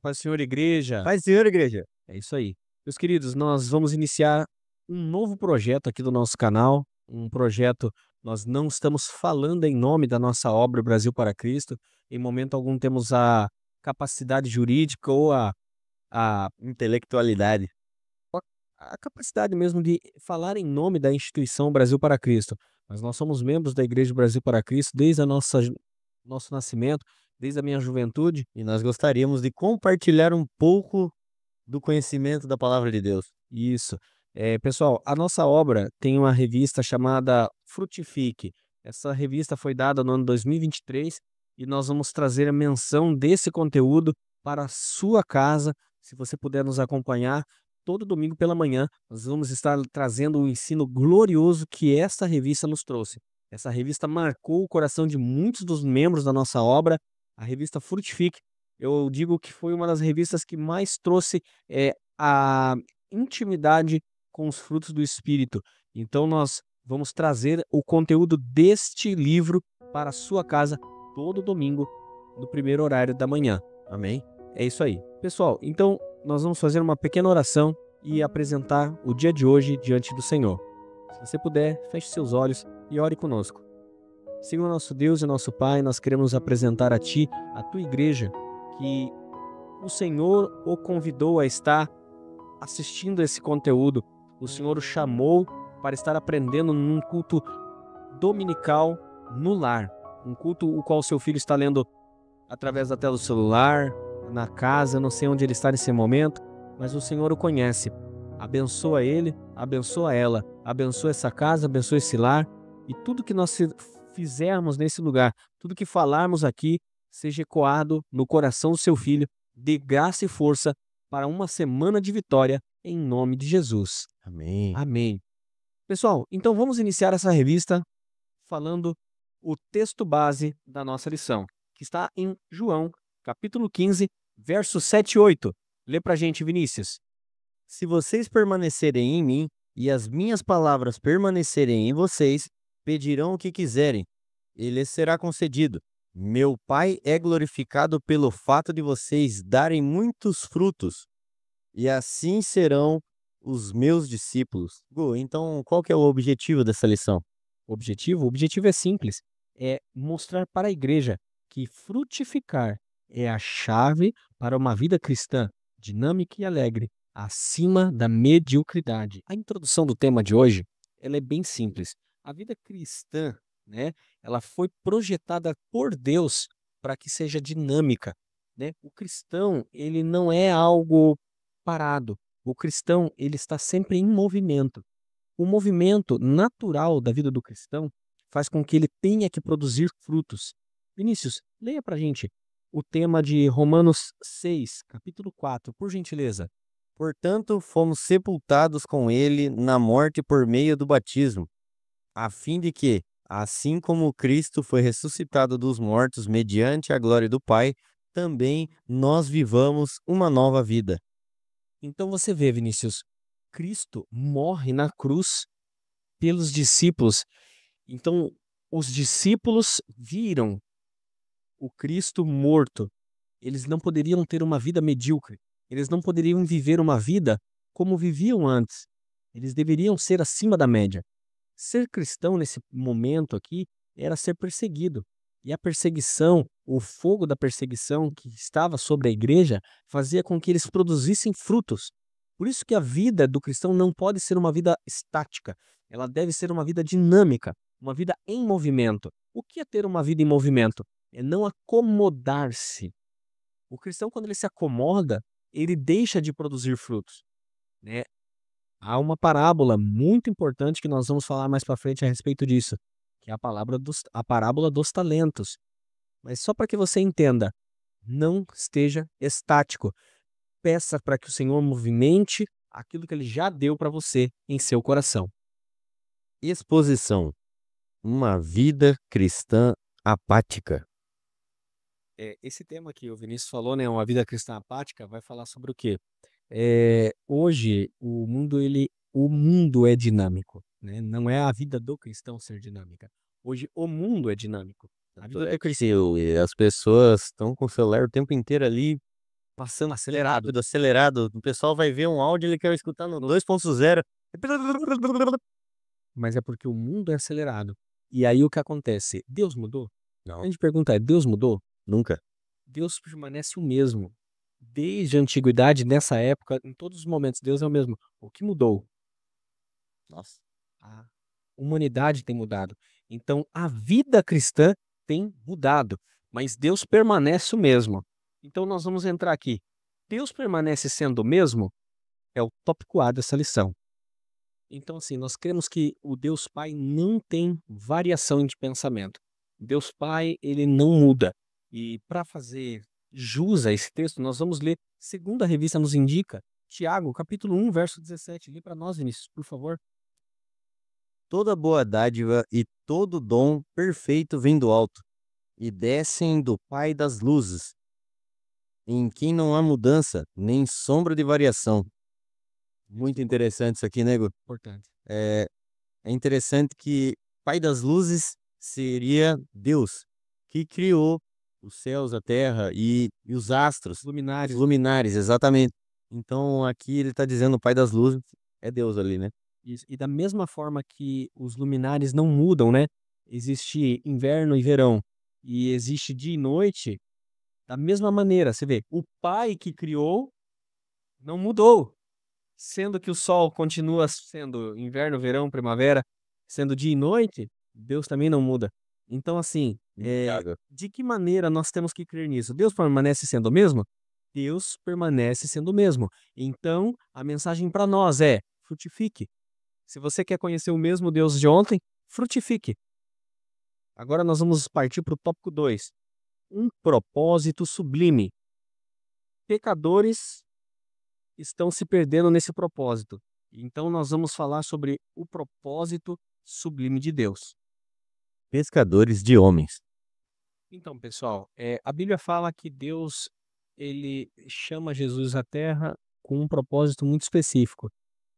Paz do Senhor, igreja. Paz do Senhor, igreja. É isso aí. Meus queridos, nós vamos iniciar um novo projeto aqui do nosso canal. Um projeto, nós não estamos falando em nome da nossa obra Brasil para Cristo. Em momento algum temos a capacidade jurídica ou a, Intelectualidade. a capacidade mesmo de falar em nome da instituição Brasil para Cristo. Mas nós somos membros da Igreja Brasil para Cristo desde nosso nascimento, desde a minha juventude. E nós gostaríamos de compartilhar um pouco do conhecimento da palavra de Deus. Isso. Pessoal, a nossa obra tem uma revista chamada Frutifique. Essa revista foi dada no ano 2023 e nós vamos trazer a menção desse conteúdo para a sua casa. Se você puder nos acompanhar, todo domingo pela manhã, nós vamos estar trazendo o ensino glorioso que esta revista nos trouxe. Essa revista marcou o coração de muitos dos membros da nossa obra. A revista Frutifique, eu digo que foi uma das revistas que mais trouxe a intimidade com os frutos do Espírito. Então nós vamos trazer o conteúdo deste livro para a sua casa todo domingo, no primeiro horário da manhã. Amém? É isso aí. Pessoal, então nós vamos fazer uma pequena oração e apresentar o dia de hoje diante do Senhor. Se você puder, feche seus olhos e ore conosco. Senhor nosso Deus e nosso Pai, nós queremos apresentar a Ti, a Tua igreja, que o Senhor o convidou a estar assistindo esse conteúdo. O Senhor o chamou para estar aprendendo num culto dominical no lar. Um culto o qual seu filho está lendo através da tela do celular, na casa, não sei onde ele está nesse momento, mas o Senhor o conhece. Abençoa ele, abençoa ela, abençoa essa casa, abençoa esse lar e tudo que nós fizermos nesse lugar, tudo que falarmos aqui, seja ecoado no coração do seu filho, de graça e força para uma semana de vitória, em nome de Jesus. Amém. Amém. Pessoal, então vamos iniciar essa revista falando o texto base da nossa lição, que está em João, capítulo 15, versos 7 e 8. Lê pra gente, Vinícius. Se vocês permanecerem em mim e as minhas palavras permanecerem em vocês, pedirão o que quiserem, e lhes será concedido. Meu Pai é glorificado pelo fato de vocês darem muitos frutos, e assim serão os meus discípulos. Então, qual que é o objetivo dessa lição? O objetivo é simples, é mostrar para a igreja que frutificar é a chave para uma vida cristã dinâmica e alegre, acima da mediocridade. A introdução do tema de hoje, ela é bem simples. A vida cristã, né, ela foi projetada por Deus para que seja dinâmica, né? O cristão, ele não é algo parado. O cristão, ele está sempre em movimento. O movimento natural da vida do cristão faz com que ele tenha que produzir frutos. Vinícius, leia para a gente o tema de Romanos 6, capítulo 4, por gentileza. Portanto, fomos sepultados com ele na morte por meio do batismo, a fim de que, assim como Cristo foi ressuscitado dos mortos mediante a glória do Pai, também nós vivamos uma nova vida. Então você vê, Vinícius, Cristo morre na cruz pelos discípulos. Então, os discípulos viram o Cristo morto. Eles não poderiam ter uma vida medíocre. Eles não poderiam viver uma vida como viviam antes. Eles deveriam ser acima da média. Ser cristão nesse momento aqui era ser perseguido. E a perseguição, o fogo da perseguição que estava sobre a igreja, fazia com que eles produzissem frutos. Por isso que a vida do cristão não pode ser uma vida estática. Ela deve ser uma vida dinâmica, uma vida em movimento. O que é ter uma vida em movimento? É não acomodar-se. O cristão, quando ele se acomoda, ele deixa de produzir frutos, né? Há uma parábola muito importante que nós vamos falar mais para frente a respeito disso, que é a parábola dos talentos. Mas só para que você entenda, não esteja estático. Peça para que o Senhor movimente aquilo que Ele já deu para você em seu coração. Exposição. Uma vida cristã apática. Esse tema que o Vinícius falou, né, uma vida cristã apática, vai falar sobre o quê? Hoje o mundo é dinâmico, né? Não é a vida do cristão ser dinâmica. Hoje o mundo é dinâmico. A vida Tudo cresceu e as pessoas estão com o celular o tempo inteiro ali passando acelerado, acelerado. O pessoal vai ver um áudio, ele quer escutar no 2.0. Mas é porque o mundo é acelerado. E aí o que acontece? Deus mudou? A Não, gente pergunta, Deus mudou? nunca. Deus permanece o mesmo. Desde a antiguidade, nessa época, em todos os momentos, Deus é o mesmo. O que mudou? Nossa. A humanidade tem mudado. Então, a vida cristã tem mudado, mas Deus permanece o mesmo. Então, nós vamos entrar aqui. Deus permanece sendo o mesmo? É o tópico A dessa lição. Então, assim, nós cremos que o Deus Pai não tem variação de pensamento. Deus Pai, ele não muda. E para fazer jus a esse texto, nós vamos ler, segundo a revista nos indica, Tiago, capítulo 1, verso 17. Lê para nós, Vinícius, por favor. Toda boa dádiva e todo dom perfeito vem do alto, e descem do Pai das luzes, em quem não há mudança, nem sombra de variação. Muito interessante isso aqui, nego. Importante. É interessante que Pai das luzes seria Deus, que criou os céus, a terra e os astros, Luminares. os luminares, exatamente. Então aqui ele está dizendo o Pai das luzes é Deus ali, né? Isso. E da mesma forma que os luminares não mudam, né? Existe inverno e verão, e existe dia e noite, da mesma maneira, você vê, o Pai que criou não mudou, sendo que o sol continua sendo inverno, verão, primavera, sendo dia e noite, Deus também não muda. Então, assim, Tiago. de que maneira nós temos que crer nisso? Deus permanece sendo o mesmo? Deus permanece sendo o mesmo. Então, a mensagem para nós é: frutifique. Se você quer conhecer o mesmo Deus de ontem, frutifique. Agora nós vamos partir para o tópico 2. Um propósito sublime. Pecadores estão se perdendo nesse propósito. Então nós vamos falar sobre o propósito sublime de Deus. Pescadores de homens. Então, pessoal, a Bíblia fala que Deus ele chama Jesus à Terra com um propósito muito específico.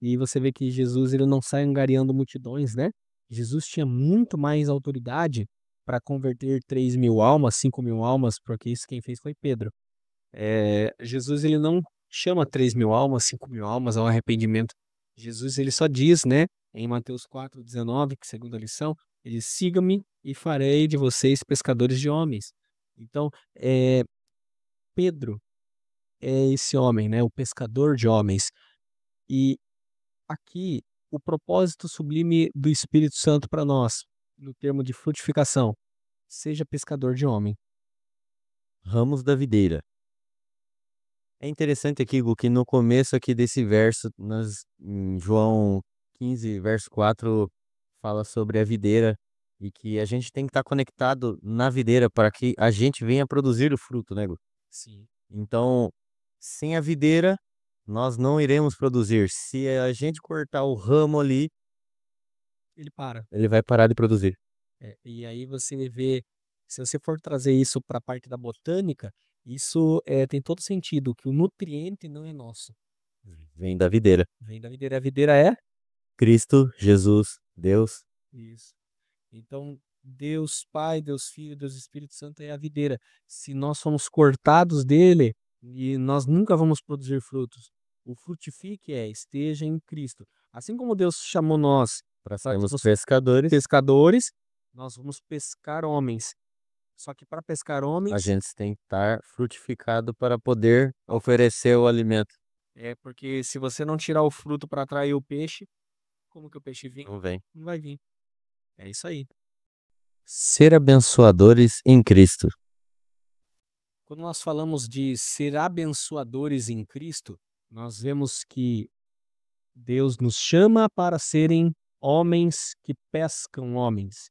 E você vê que Jesus ele não sai angariando multidões, né? Jesus tinha muito mais autoridade para converter 3.000 almas, 5.000 almas, porque isso quem fez foi Pedro. Jesus ele não chama 3.000 almas, 5.000 almas ao arrependimento. Jesus ele só diz, né, em Mateus 4,19, que segunda lição, ele diz: siga-me e farei de vocês pescadores de homens. Então, Pedro é esse homem, né, o pescador de homens. E aqui, o propósito sublime do Espírito Santo para nós, no termo de frutificação, seja pescador de homem. Ramos da videira. É interessante aqui, Gu, que no começo aqui desse verso, em João 15, verso 4, fala sobre a videira e que a gente tem que estar conectado na videira para que a gente venha produzir o fruto, né, Gu? Sim. Então, sem a videira, nós não iremos produzir. Se a gente cortar o ramo ali, Ele para. ele vai parar de produzir. E aí você vê, se você for trazer isso para a parte da botânica, isso tem todo sentido, que o nutriente não é nosso, Vem da videira. vem da videira. A videira é Cristo, Jesus, Deus. isso. Então, Deus Pai, Deus Filho, Deus Espírito Santo é a videira. Se nós somos cortados dele, e nós nunca vamos produzir frutos. O frutifique esteja em Cristo. Assim como Deus chamou nós Para para sermos sermos pescadores, pescadores, nós vamos pescar homens. Só que para pescar a homens, gente tem que estar frutificado para poder oferecer o alimento. porque se você não tirar o fruto para atrair o peixe, como que o peixe vem? Não vem. Não vai vir. É isso aí. Ser abençoadores em Cristo. Quando nós falamos de ser abençoadores em Cristo, nós vemos que Deus nos chama para serem homens que pescam homens.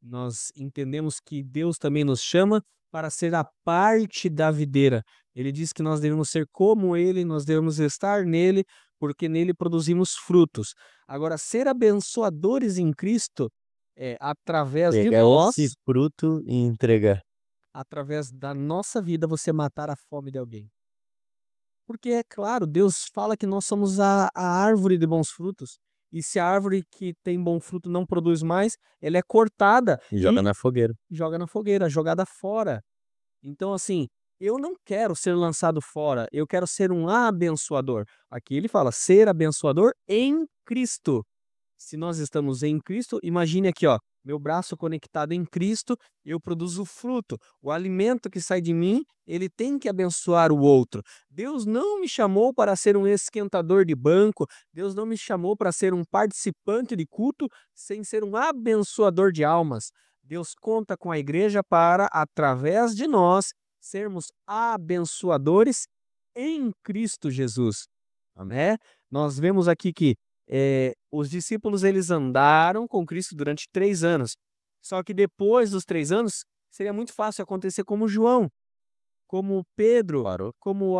Nós entendemos que Deus também nos chama para ser a parte da videira. Ele diz que nós devemos ser como Ele, nós devemos estar nele, porque nele produzimos frutos. Agora, ser abençoadores em Cristo é através de Pegar nós, esse fruto e entregar. através da nossa vida, você matar a fome de alguém. Porque, é claro, Deus fala que nós somos a árvore de bons frutos. E se a árvore que tem bom fruto não produz mais, ela é cortada E joga na fogueira. joga na fogueira, jogada fora. Então, assim, eu não quero ser lançado fora, eu quero ser um abençoador. Aqui ele fala, ser abençoador em Cristo. Se nós estamos em Cristo, imagine aqui, ó, meu braço conectado em Cristo, eu produzo fruto. O alimento que sai de mim, ele tem que abençoar o outro. Deus não me chamou para ser um esquentador de banco, Deus não me chamou para ser um participante de culto sem ser um abençoador de almas. Deus conta com a igreja para, através de nós, sermos abençoadores em Cristo Jesus. Né? Nós vemos aqui que os discípulos eles andaram com Cristo durante 3 anos. Só que depois dos 3 anos, seria muito fácil acontecer como João, como Pedro, Parou. como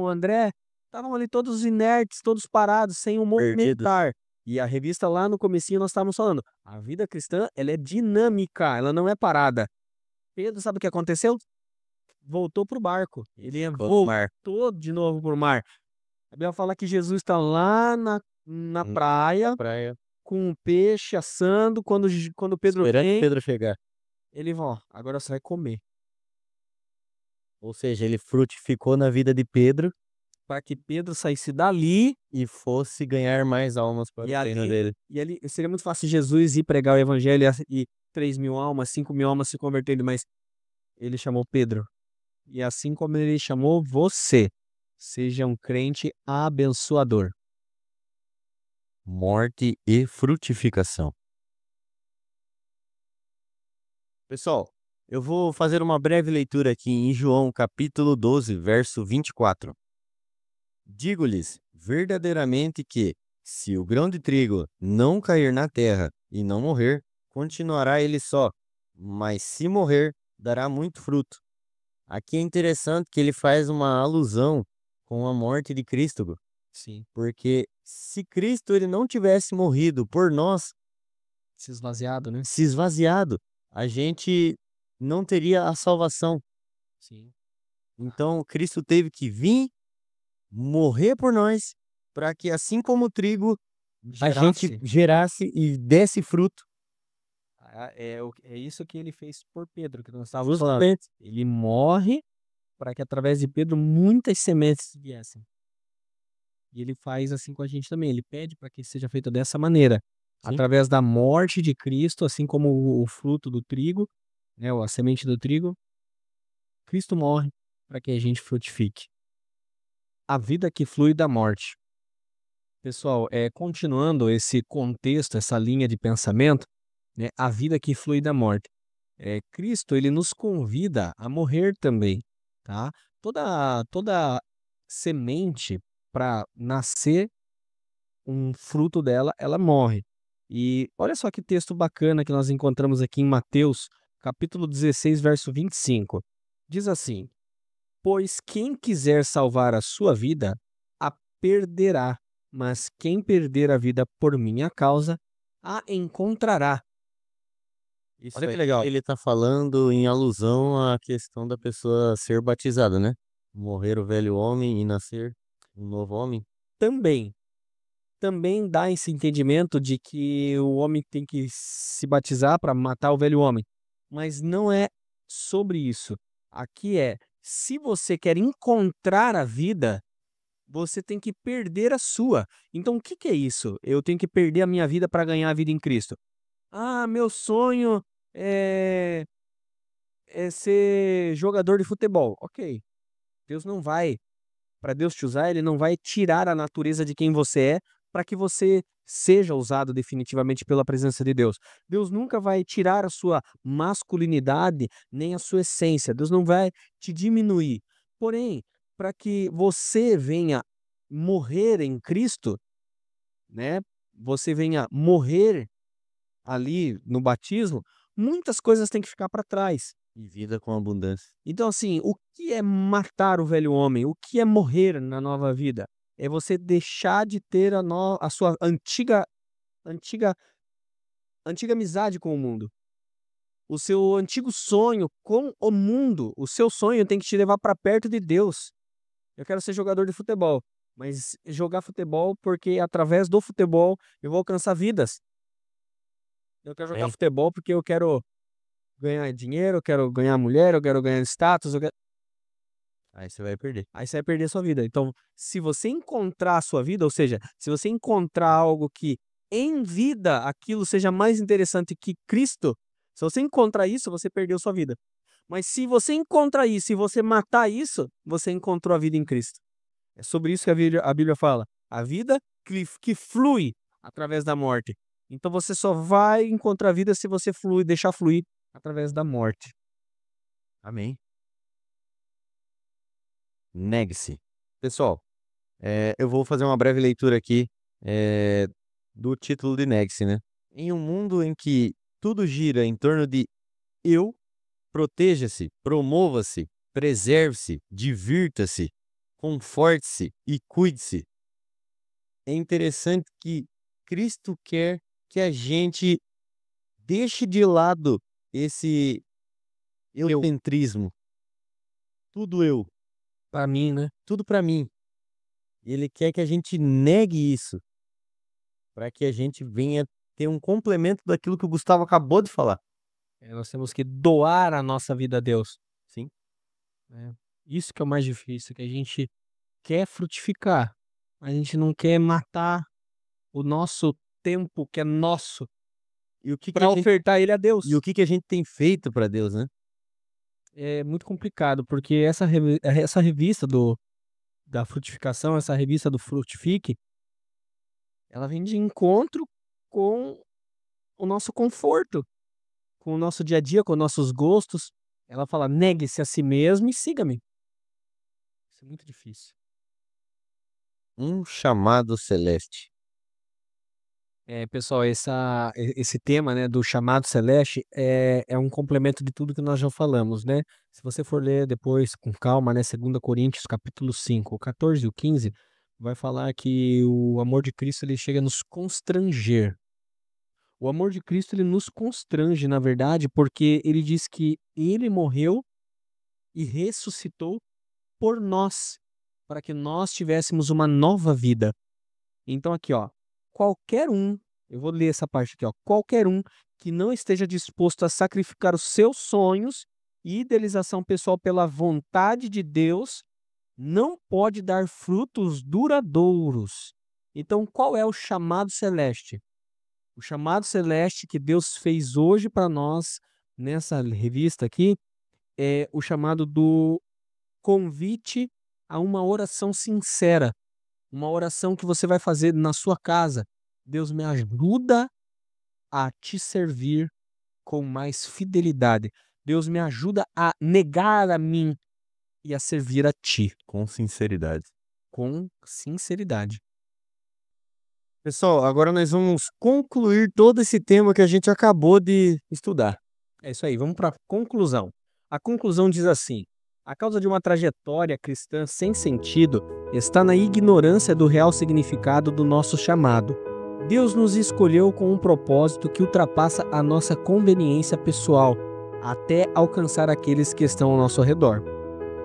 o André. Estavam ali todos inertes, todos parados, sem um Perdidos. movimentar. E a revista lá no comecinho nós estávamos falando, a vida cristã ela é dinâmica, ela não é parada. Pedro, sabe o que aconteceu? Voltou para o barco. Ele Ficou no mar. voltou de novo para o mar. A Bíblia fala que Jesus está lá na praia, Praia. com um peixe assando. Quando Pedro Esperando vem, Pedro chegar. ele vai, ó, agora você vai comer. Ou seja, ele frutificou na vida de Pedro Para que Pedro saísse dali e fosse ganhar mais almas para e o reino ali, dele. e ali seria muito fácil Jesus ir pregar o evangelho e 3.000 almas, 5.000 almas se converterem, mas ele chamou Pedro. E assim como ele chamou você, seja um crente abençoador. Morte e frutificação. Pessoal, eu vou fazer uma breve leitura aqui em João capítulo 12, verso 24. Digo-lhes verdadeiramente que, se o grão de trigo não cair na terra e não morrer, continuará ele só, mas se morrer, dará muito fruto. Aqui é interessante que ele faz uma alusão com a morte de Cristo, Sim. porque se Cristo ele não tivesse morrido por nós, Se esvaziado, né? se esvaziado, a gente não teria a salvação. Sim. Então, Cristo teve que vir, morrer por nós, para que assim como o trigo, a gente gerasse e desse fruto. É isso que ele fez por Pedro, que nós estávamos falando. Ele morre para que através de Pedro muitas sementes viessem. E ele faz assim com a gente também. Ele pede para que seja feito dessa maneira. Sim. Através da morte de Cristo, assim como o fruto do trigo, né, a semente do trigo, Cristo morre para que a gente frutifique. A vida que flui da morte. Pessoal, continuando esse contexto, essa linha de pensamento, né, a vida que flui da morte. Cristo, ele nos convida a morrer também, tá? Toda semente, para nascer um fruto dela, ela morre. E olha só que texto bacana que nós encontramos aqui em Mateus, capítulo 16, verso 25. Diz assim: pois quem quiser salvar a sua vida, a perderá, mas quem perder a vida por minha causa, a encontrará. Isso Olha que aí. legal. Ele está falando em alusão à questão da pessoa ser batizada, né? Morrer o velho homem e nascer um novo homem. Também dá esse entendimento de que o homem tem que se batizar para matar o velho homem. Mas não é sobre isso. Aqui se você quer encontrar a vida, você tem que perder a sua. Então, o que é isso? Eu tenho que perder a minha vida para ganhar a vida em Cristo. Ah, meu sonho é ser jogador de futebol. Ok. Deus não vai, para Deus te usar, ele não vai tirar a natureza de quem você é para que você seja usado definitivamente pela presença de Deus. Deus nunca vai tirar a sua masculinidade nem a sua essência. Deus não vai te diminuir. Porém, para que você venha morrer em Cristo, né? Você venha morrer ali no batismo, muitas coisas têm que ficar para trás. E vida com abundância. Então, assim, o que é matar o velho homem? O que é morrer na nova vida? É você deixar de ter a sua antiga, antiga amizade com o mundo. O seu antigo sonho com o mundo. O seu sonho tem que te levar para perto de Deus. Eu quero ser jogador de futebol, mas jogar futebol porque através do futebol eu vou alcançar vidas. Eu quero jogar futebol porque eu quero ganhar dinheiro, eu quero ganhar mulher, eu quero ganhar status. Aí você vai perder. Aí você vai perder a sua vida. Então, se você encontrar a sua vida, ou seja, se você encontrar algo que em vida aquilo seja mais interessante que Cristo, se você encontrar isso, você perdeu sua vida. Mas se você encontrar isso e você matar isso, você encontrou a vida em Cristo. É sobre isso que a Bíblia fala. A vida que flui através da morte. Então você só vai encontrar a vida se você deixar fluir através da morte. Amém. Negue-se. Pessoal, eu vou fazer uma breve leitura aqui do título de Negue-se, né? Em um mundo em que tudo gira em torno de eu, proteja-se, promova-se, preserve-se, divirta-se, conforte-se e cuide-se. É interessante que Cristo quer que a gente deixe de lado esse eucentrismo. Tudo eu, Para mim, né? tudo para mim. Ele quer que a gente negue isso, para que a gente venha ter um complemento daquilo que o Gustavo acabou de falar. Nós temos que doar a nossa vida a Deus. Sim. Isso que é o mais difícil, que a gente quer frutificar. A gente não quer matar o nosso tempo que é nosso E o que, que para a gente, ofertar ele a Deus. e o que, que a gente tem feito para Deus, né? É muito complicado, porque essa revista da frutificação, essa revista do Frutifique, ela vem de encontro com o nosso conforto, com o nosso dia a dia, com nossos gostos. Ela fala, negue-se a si mesmo e siga-me. Isso é muito difícil. Um chamado celeste. Pessoal, esse tema, né, do chamado celeste é um complemento de tudo que nós já falamos, né? Se você for ler depois com calma, né, 2 Coríntios, capítulo 5, o 14 e o 15, vai falar que o amor de Cristo ele chega a nos constranger. O amor de Cristo ele nos constrange, na verdade, porque ele diz que ele morreu e ressuscitou por nós, para que nós tivéssemos uma nova vida. Então aqui, ó, qualquer um, eu vou ler essa parte aqui, ó, qualquer um que não esteja disposto a sacrificar os seus sonhos e idealização pessoal pela vontade de Deus, não pode dar frutos duradouros. Então, qual é o chamado celeste? O chamado celeste que Deus fez hoje para nós, nessa revista aqui, é o chamado do convite a uma oração sincera. Uma oração que você vai fazer na sua casa. Deus me ajuda a te servir com mais fidelidade. Deus me ajuda a negar a mim e a servir a ti. Com sinceridade. Com sinceridade. Pessoal, agora nós vamos concluir todo esse tema que a gente acabou de estudar. É isso aí, vamos para a conclusão. A conclusão diz assim: a causa de uma trajetória cristã sem sentido está na ignorância do real significado do nosso chamado. Deus nos escolheu com um propósito que ultrapassa a nossa conveniência pessoal, até alcançar aqueles que estão ao nosso redor.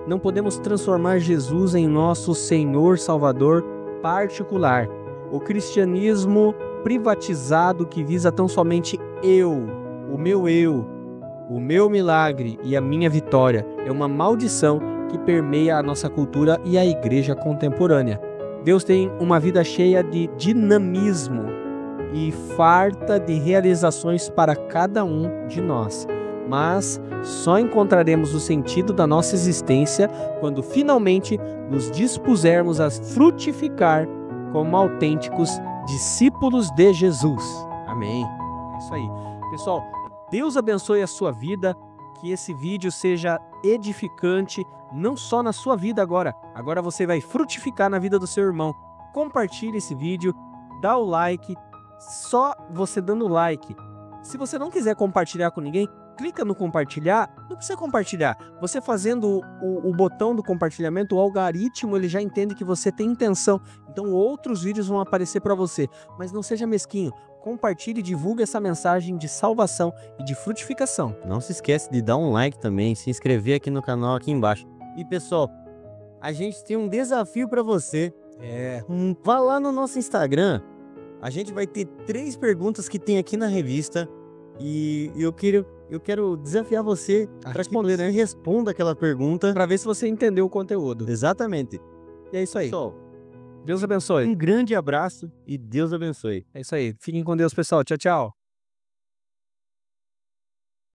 Não podemos transformar Jesus em nosso Senhor Salvador particular. O cristianismo privatizado que visa tão somente o meu milagre e a minha vitória é uma maldição que permeia a nossa cultura e a igreja contemporânea. Deus tem uma vida cheia de dinamismo e farta de realizações para cada um de nós. Mas só encontraremos o sentido da nossa existência quando finalmente nos dispusermos a frutificar como autênticos discípulos de Jesus. Amém. É isso aí. Pessoal, Deus abençoe a sua vida, que esse vídeo seja edificante, não só na sua vida agora. Agora você vai frutificar na vida do seu irmão. Compartilhe esse vídeo, dá o like, só você dando like. Se você não quiser compartilhar com ninguém, clica no compartilhar, não precisa compartilhar. Você fazendo o botão do compartilhamento, o algoritmo ele já entende que você tem intenção. Então outros vídeos vão aparecer para você. Mas não seja mesquinho. Compartilhe e divulgue essa mensagem de salvação e de frutificação. Não se esquece de dar um like também, se inscrever aqui no canal aqui embaixo. E pessoal, a gente tem um desafio para você. Vá lá no nosso Instagram. A gente vai ter 3 perguntas que tem aqui na revista. E eu eu quero desafiar você A para que você responda aquela pergunta. Para ver se você entendeu o conteúdo. Exatamente. E é isso aí. Pessoal, Deus abençoe. um grande abraço e Deus abençoe. É isso aí. Fiquem com Deus, pessoal. Tchau, tchau.